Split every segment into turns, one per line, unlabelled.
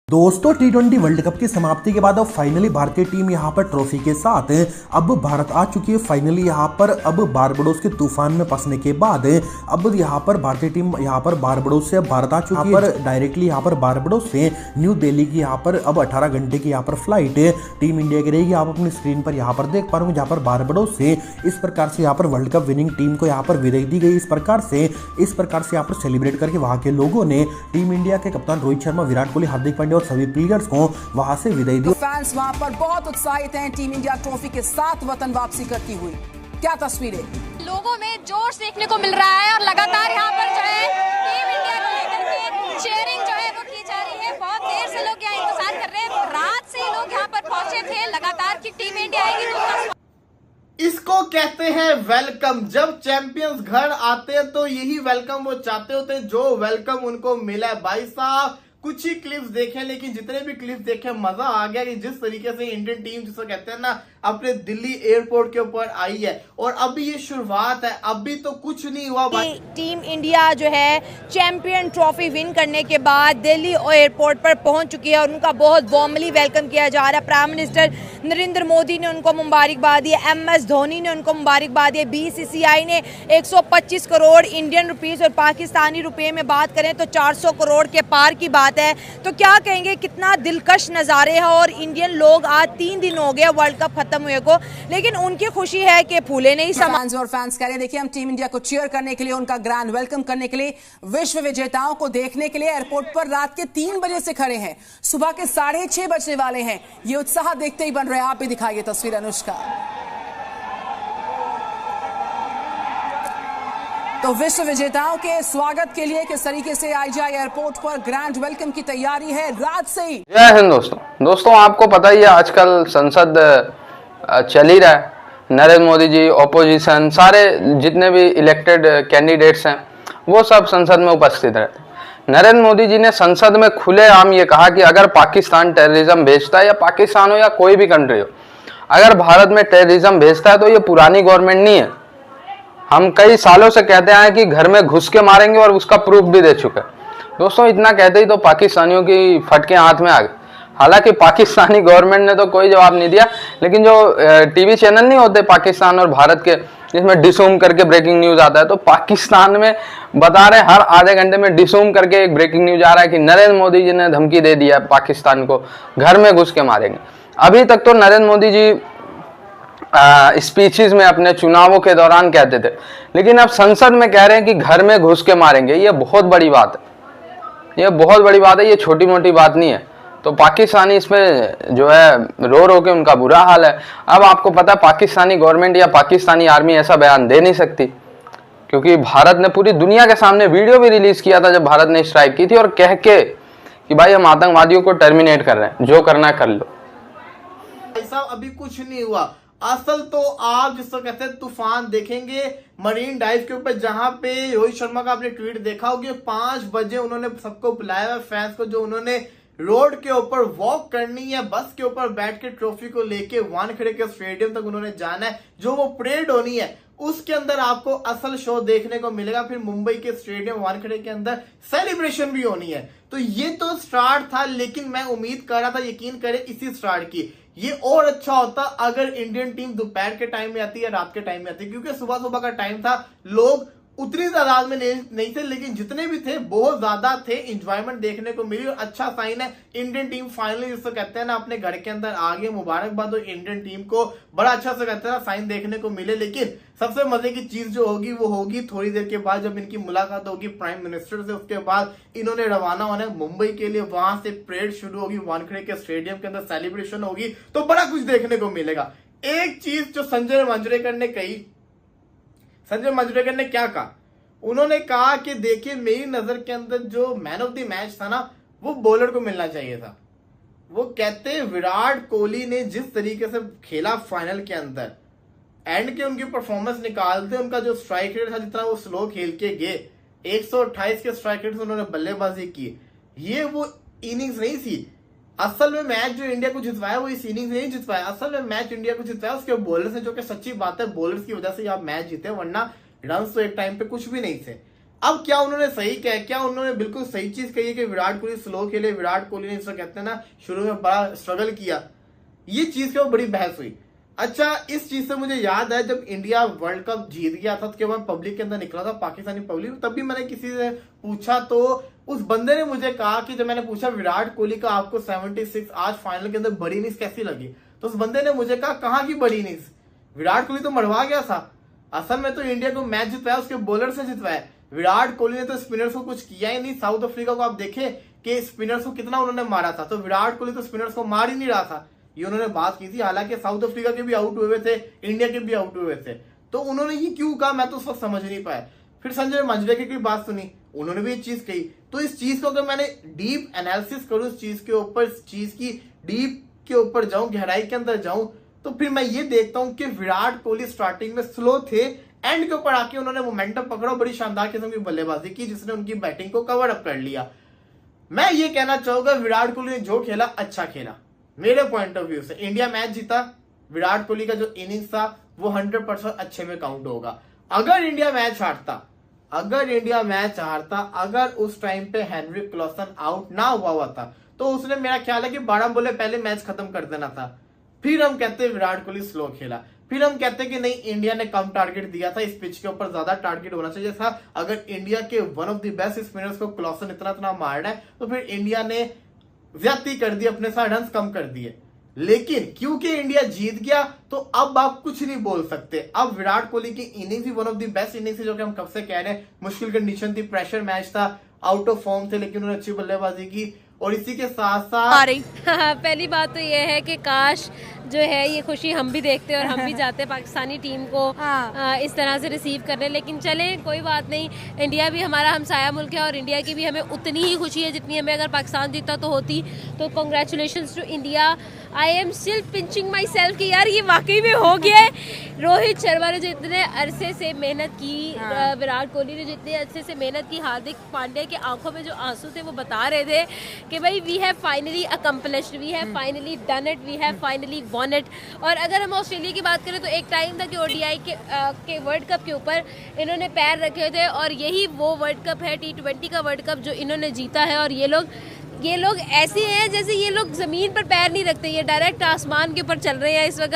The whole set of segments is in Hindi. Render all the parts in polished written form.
दोस्तों T20 वर्ल्ड कप की समाप्ति के बाद अब फाइनली भारतीय टीम यहां पर ट्रॉफी के साथ अब भारत आ चुकी है। फाइनली यहां पर अब बारबाडोस के तूफान में फंसने के बाद अब यहां पर भारतीय टीम यहां पर बारबाडोस से भारत आ चुकी है। डायरेक्टली यहां पर बारबाडोस से न्यू दिल्ली की यहां पर अब 18 घंटे की यहां पर फ्लाइट टीम इंडिया की रहेगी। आप अपनी स्क्रीन पर यहां पर देख पा रहे हो, जहां पर बारबाडोस से इस प्रकार से यहां पर वर्ल्ड कप विनिंग टीम को यहां पर विदाई दी गई। इस प्रकार से यहां पर सेलिब्रेट करके वहां के लोगों ने टीम इंडिया के कप्तान रोहित शर्मा, विराट कोहली, हार्दिक पांड्या और सभी प्लेयर्स को वहां से विदाई दी।
फैंस वहां पर बहुत उत्साहित हैं टीम इंडिया ट्रॉफी के साथ वतन वापसी करती हुई। क्या तस्वीरें,
लोगों में जोश देखने को मिल रहा है और लगातार यहाँ पर जो है टीम इंडिया को लेकर के चीयरिंग जो है वो की जा रही है। बहुत देर से लोग यहाँ इंतजार कर रहे हैं, रात से लोग यहाँ पर पहुंचे थे लगातार कि टीम इंडिया आएगी तो
इसको कहते हैं वेलकम। जब चैंपियंस घर आते हैं तो यही वेलकम वो चाहते होते हैं, जो वेलकम उनको मिला है। भाई साहब कुछ ही क्लिप्स देखे, लेकिन जितने भी क्लिप्स देखे मजा आ गया कि जिस तरीके से इंडियन टीम जिसको कहते हैं ना अपने दिल्ली एयरपोर्ट के ऊपर आई है। और अभी ये शुरुआत है, अभी तो कुछ नहीं हुआ।
टीम इंडिया जो है चैंपियन ट्रॉफी विन करने के बाद दिल्ली एयरपोर्ट पर पहुंच चुकी है और उनका बहुत वार्मली वेलकम किया जा रहा है। प्राइम मिनिस्टर नरेंद्र मोदी ने उनको मुबारकबाद दी, MS धोनी ने उनको मुबारकबाद दी, BCCI ने 125 करोड़ इंडियन रुपीस और पाकिस्तानी रुपए में बात करें तो 400 करोड़ के पार की बात है। तो क्या कहेंगे, कितना दिलकश नज़ारे हैं। और इंडियन लोग आज 3 दिन हो गए वर्ल्ड कप खत्म हुए को, लेकिन उनकी खुशी है कि फूले नहीं समा।
फैंस कह रहे हैं, देखिए हम टीम इंडिया को चीयर करने के लिए, उनका ग्रैंड वेलकम करने के लिए, विश्व विजेताओं को देखने के लिए एयरपोर्ट पर रात के 3 बजे से खड़े हैं। सुबह के 6:30 बजने वाले हैं। ये उत्साह देखते ही बन रहे हैं। आप भी दिखाइए तस्वीर अनुष्का। तो विश्व विजेताओं के स्वागत के लिए किस तरीके से IGI एयरपोर्ट पर ग्रैंड वेलकम की तैयारी है रात से ही।
जय हिंद दोस्तों आपको पता ही है आजकल संसद चल ही रहा है। नरेंद्र मोदी जी, ऑपोजिशन, सारे जितने भी इलेक्टेड कैंडिडेट्स हैं वो सब संसद में उपस्थित रहते हैं। नरेंद्र मोदी जी ने संसद में खुलेआम ये कहा कि अगर पाकिस्तान टेररिज्म भेजता है, या पाकिस्तान हो या कोई भी कंट्री हो, अगर भारत में टेररिज्म भेजता है तो ये पुरानी गवर्नमेंट नहीं है। हम कई सालों से कहते आए कि घर में घुस के मारेंगे और उसका प्रूफ भी दे चुके हैं। दोस्तों इतना कहते ही तो पाकिस्तानियों की फटके हाथ में आ गए। हालांकि पाकिस्तानी गवर्नमेंट ने तो कोई जवाब नहीं दिया, लेकिन जो टीवी चैनल नहीं होते पाकिस्तान और भारत के, जिसमें डिसूम करके ब्रेकिंग न्यूज आता है, तो पाकिस्तान में बता रहे हैं हर आधे घंटे में डिसूम करके एक ब्रेकिंग न्यूज आ रहा है कि नरेंद्र मोदी जी ने धमकी दे दिया पाकिस्तान को, घर में घुस के मारेंगे। अभी तक तो नरेंद्र मोदी जी स्पीचेस में अपने चुनावों के दौरान कहते थे, लेकिन अब संसद में कह रहे हैं कि घर में घुस के मारेंगे। ये बहुत बड़ी बात है, ये बहुत बड़ी बात है, ये छोटी मोटी बात नहीं है। तो पाकिस्तानी इसमें जो है रो के उनका बुरा हाल है। अब आपको पता है पाकिस्तानी गवर्नमेंट या पाकिस्तानी आर्मी ऐसा बयान दे नहीं सकती, क्योंकि भारत ने पूरी दुनिया के सामने वीडियो भी रिलीज किया था जब भारत ने स्ट्राइक की थी, और कह के कि भाई हम आतंकवादियों को टर्मिनेट कर रहे हैं, जो करना है कर लो।
ऐसा अभी कुछ नहीं हुआ। असल तो आप जिसको कहते हैं तूफान देखेंगे मरीन ड्राइव के ऊपर, जहां पे रोहित शर्मा का आपने ट्वीट देखा होगा। 5 बजे उन्होंने सबको बुलाया है, फैंस को, जो उन्होंने रोड के ऊपर वॉक करनी है, बस के ऊपर बैठ के ट्रॉफी को लेके वानखेड़े के स्टेडियम तक उन्होंने जाना है। जो वो परेड होनी है उसके अंदर आपको असल शो देखने को मिलेगा। फिर मुंबई के स्टेडियम वानखेड़े के अंदर सेलिब्रेशन भी होनी है। तो ये तो स्टार्ट था, लेकिन मैं उम्मीद कर रहा था, यकीन करें, इसी स्टार्ट की ये और अच्छा होता अगर इंडियन टीम दोपहर के टाइम में आती या रात के टाइम में आती, क्योंकि सुबह सुबह का टाइम था, लोग उतनी तादाद में नहीं थे, लेकिन जितने भी थे बहुत ज्यादा थे। एंजॉयमेंट देखने को मिली और अच्छा साइन है। इंडियन टीम फाइनली जिसको कहते हैं ना अपने घर के अंदर आ गए। मुबारकबाद हो इंडियन टीम को, बड़ा अच्छा से कहते हैं ना साइन देखने को मिले। लेकिन सबसे मजे की चीज जो होगी वो होगी थोड़ी देर के बाद जब इनकी मुलाकात होगी प्राइम मिनिस्टर से। उसके बाद इन्होंने रवाना होना है मुंबई के लिए, वहां से परेड शुरू होगी, वानखेड़े के स्टेडियम के अंदर सेलिब्रेशन होगी, तो बड़ा कुछ देखने को मिलेगा। एक चीज जो संजय मंजरेकर ने कही, संजय मंजरेकर ने क्या कहा, उन्होंने कहा कि देखिए मेरी नजर के अंदर जो मैन ऑफ द मैच था ना वो बॉलर को मिलना चाहिए था। वो कहते विराट कोहली ने जिस तरीके से खेला फाइनल के अंदर, एंड के उनकी परफॉर्मेंस निकालते, उनका जो स्ट्राइक रेट था, जितना वो स्लो खेल के गए, 128 के स्ट्राइक रेट से उन्होंने बल्लेबाजी की। ये वो इनिंग्स नहीं थी। असल में मैच जो इंडिया को जितवाया वो इस इनिंग्स नहीं जितवाया। असल में मैच इंडिया को जितवाया उसके बॉलर्स ने, जो कि सच्ची बात है, बॉलर्स की वजह से आप मैच जीते, वरना रन तो एक टाइम पे कुछ भी नहीं थे। अब क्या उन्होंने सही कहा, क्या उन्होंने बिल्कुल सही चीज कही है कि विराट कोहली स्लो खेले, विराट कोहली ने जिसको कहते हैं ना शुरू में बड़ा स्ट्रगल किया, ये चीज के वो बड़ी बहस हुई। अच्छा, इस चीज से मुझे याद है जब इंडिया वर्ल्ड कप जीत गया था तो मैं पब्लिक के अंदर निकला था, पाकिस्तानी पब्लिक, तब भी मैंने किसी से पूछा तो उस बंदे ने मुझे कहा कि जब मैंने पूछा विराट कोहली का आपको 76 आज फाइनल के अंदर बड़ी इनिंग्स कैसी लगी, तो उस बंदे ने मुझे कहा कहाँ की बड़ी इनिंग्स, विराट कोहली तो मरवा गया था, असल में तो इंडिया को मैच जितवाया उसके बॉलर से जितवाया, विराट कोहली ने तो स्पिनर्स को कुछ किया ही नहीं। साउथ अफ्रीका को आप देखें कि स्पिनर्स को कितना उन्होंने मारा था, तो विराट कोहली तो स्पिनर्स को मार ही नहीं रहा था, ये उन्होंने बात की थी। हालांकि साउथ अफ्रीका के भी आउट हुए थे, इंडिया के भी आउट हुए थे, तो उन्होंने ये क्यों कहा मैं तो उस वक्त समझ नहीं पाया। फिर संजय मंजरेकर की बात सुनी, उन्होंने भी ये चीज कही, तो इस चीज को अगर मैंने डीप एनालिसिस करूं, इस चीज के ऊपर, इस चीज की डीप के ऊपर जाऊं, गहराई के अंदर जाऊं, तो फिर मैं ये देखता हूं कि विराट कोहली स्टार्टिंग में स्लो थे, एंड के ऊपर आके उन्होंने मोमेंटम पकड़ा, बड़ी शानदार किस्म की बल्लेबाजी की जिसने उनकी बैटिंग को कवर अप कर लिया। मैं ये कहना चाहूंगा विराट कोहली ने जो खेला अच्छा खेला मेरे पॉइंट ऑफ व्यू से। इंडिया मैच जीता, विराट कोहली का जो इनिंग्स था वो 100% अच्छे में काउंट होगा। अगर इंडिया मैच हारता, अगर उस टाइम पे हेनरी क्लॉसन आउट ना हुआ था तो उसने, मेरा ख्याल है कि 12 बॉले पहले मैच खत्म कर देना था, फिर हम कहते विराट कोहली स्लो खेला, फिर हम कहते कि नहीं इंडिया ने कम टारगेट दिया था, इस पिच के ऊपर ज्यादा टारगेट होना चाहिए था। अगर इंडिया के one of the best spinners को क्लॉसन इतना मारना है तो फिर इंडिया ने ज्यादती कर दी, अपने साथ रन कम कर दिए। लेकिन क्योंकि इंडिया जीत गया तो अब आप कुछ नहीं बोल सकते। अब विराट कोहली की innings he one of the best innings, जो कि हम कब से कह रहे हैं, मुश्किल कंडीशन थी, प्रेशर मैच था, आउट ऑफ फॉर्म थे, लेकिन उन्होंने अच्छी बल्लेबाजी की। और इसी के साथ साथ
पहली बात तो ये है कि काश जो है ये खुशी हम भी देखते और हम भी जाते पाकिस्तानी टीम को इस तरह से रिसीव करने, लेकिन चले कोई बात नहीं, इंडिया भी हमारा हमसाया मुल्क है और इंडिया की भी हमें उतनी ही खुशी है जितनी हमें अगर पाकिस्तान जीता तो होती। तो congratulations to India. I am still pinching myself कि यार ये वाकई में हो गया है। रोहित शर्मा ने जो इतने अरसे से मेहनत की, विराट कोहली ने जो इतने अरसे से मेहनत की, हार्दिक पांड्या की आंखों में जो आंसू थे वो बता रहे थे कि भाई we have finally accomplished, we have finally done it, we have finally won it. और अगर हम ऑस्ट्रेलिया की बात करें तो एक टाइम था कि ओडीआई के वर्ल्ड कप के ऊपर इन्होंने पैर रखे थे और यही वो वर्ल्ड कप है, T20 का वर्ल्ड कप जो इन्होंने जीता है। और ये लोग ऐसे हैं जैसे ये लोग जमीन पर पैर नहीं रखते, ये डायरेक्ट आसमान के ऊपर चल रहे हैं इस वक्त।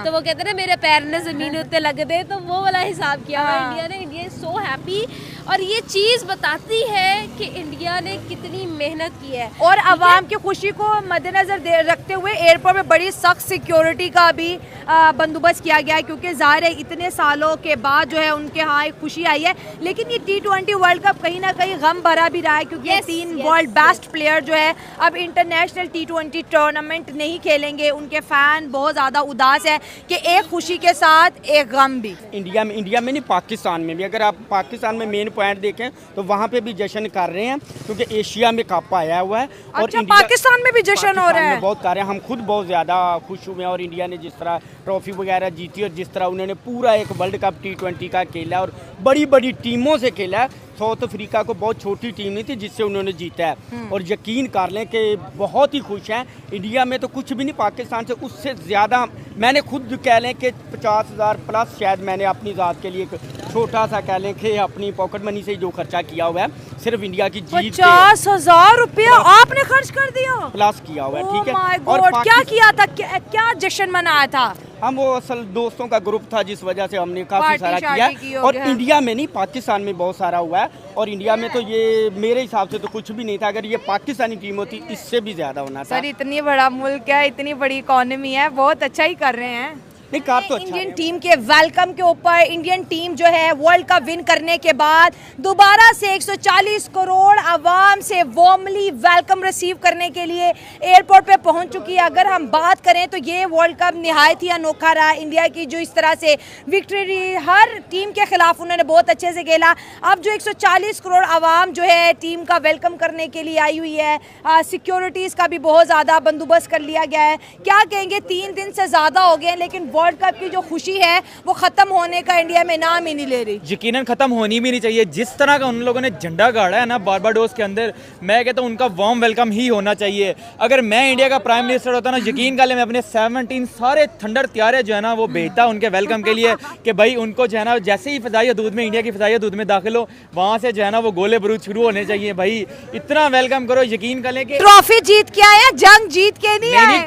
तो वो कहते हैं ना मेरे पैर ने जमीन उत्ते लग दे, तो वो वाला हिसाब किया हुआ इंडिया ने। इंडिया इज सो हैप्पी और ये चीज़ बताती है कि इंडिया ने कितनी मेहनत की है।
और आवाम की खुशी को मद्देनजर रखते हुए एयरपोर्ट में बड़ी सख्त सिक्योरिटी का भी बंदोबस्त किया गया है, क्योंकि ज़ाहिर है इतने सालों के बाद जो है उनके यहाँ एक खुशी आई है। लेकिन ये T20 वर्ल्ड कप कहीं ना कहीं गम भरा भी रहा है, क्योंकि तीन वर्ल्ड बेस्ट प्लेयर जो है अब इंटरनेशनल T20 टूर्नामेंट नहीं खेलेंगे। उनके फैन बहुत ज़्यादा उदास है कि एक खुशी के साथ एक गम भी।
इंडिया में नहीं, पाकिस्तान में भी, अगर आप पाकिस्तान में मेन पॉइंट देखें तो वहाँ पे भी जश्न कर रहे हैं, क्योंकि एशिया में कप आया हुआ है। और
अच्छा, पाकिस्तान में भी जश्न हो रहा है,
बहुत कर रहे हैं। हम खुद बहुत ज़्यादा खुश हुए हैं। और इंडिया ने जिस तरह ट्रॉफी वगैरह जीती और जिस तरह उन्होंने पूरा एक वर्ल्ड कप T20 का खेला और बड़ी बड़ी टीमों से खेला है। साउथ अफ्रीका को बहुत छोटी टीम नहीं थी जिससे उन्होंने जीता है। और यकीन कर लें कि बहुत ही खुश हैं। इंडिया में तो कुछ भी नहीं, पाकिस्तान से उससे ज़्यादा मैंने खुद कह लें कि 50,000 प्लस शायद मैंने अपनी ज़ात के लिए एक छोटा सा कह लें कि अपनी पॉकेट मनी से जो खर्चा किया हुआ है सिर्फ इंडिया की जीत
50,000 रुपया आपने खर्च कर दिया,
प्लस किया हुआ है। ठीक है,
और क्या किया था, क्या जश्न मनाया था?
हम वो असल दोस्तों का ग्रुप था जिस वजह से हमने काफी सारा किया। और इंडिया में नहीं, पाकिस्तान में बहुत सारा हुआ है। और इंडिया में तो ये मेरे हिसाब से तो कुछ भी नहीं था। अगर ये पाकिस्तानी टीम होती इससे भी ज्यादा होना था।
सर इतनी बड़ा मुल्क है, इतनी बड़ी इकोनॉमी है, बहुत अच्छा ही कर रहे हैं।
नहीं, कार तो अच्छा
इंडियन टीम के वेलकम के ऊपर इंडियन टीम जो है वर्ल्ड कप विन करने के बाद दोबारा से 140 करोड़ आवाम से वार्मली वेलकम रिसीव करने के लिए एयरपोर्ट पे पहुंच चुकी है। अगर हम बात करें तो ये वर्ल्ड कप निहायत ही अनोखा रहा। इंडिया की जो इस तरह से विक्ट्री, हर टीम के खिलाफ उन्होंने बहुत अच्छे से खेला। अब जो 140 करोड़ आवाम जो है टीम का वेलकम करने के लिए आई हुई है, सिक्योरिटीज़ का भी बहुत ज़्यादा बंदोबस्त कर लिया गया है। क्या कहेंगे, 3 दिन से ज़्यादा हो गए, लेकिन वर्ल्ड कप की जो खुशी है वो खत्म होने का इंडिया में नाम ही नहीं ले रही।
यकीनन खत्म होनी भी नहीं चाहिए। जिस तरह का उन लोगों ने झंडा गाड़ा है ना बारबाडोस के अंदर, मैं कहता हूँ उनका वार्म वेलकम ही होना चाहिए। अगर मैं इंडिया का प्राइम मिनिस्टर होता ना, यकीन कर ले मैं अपने 17 सारे थंडर त्यारे जो है ना वो भेजता उनके वेलकम के लिए कि भाई उनको जो है ना जैसे ही फ़िज़ाई हदूद में, इंडिया की फ़िज़ाई हदूद में दाखिल हो, वहाँ से जो है ना वो गोले बारूद शुरू होने चाहिए। भाई इतना वेलकम करो, यकीन कर लें कि
ट्रॉफी जीत के आया, जंग जीत के नहीं आए।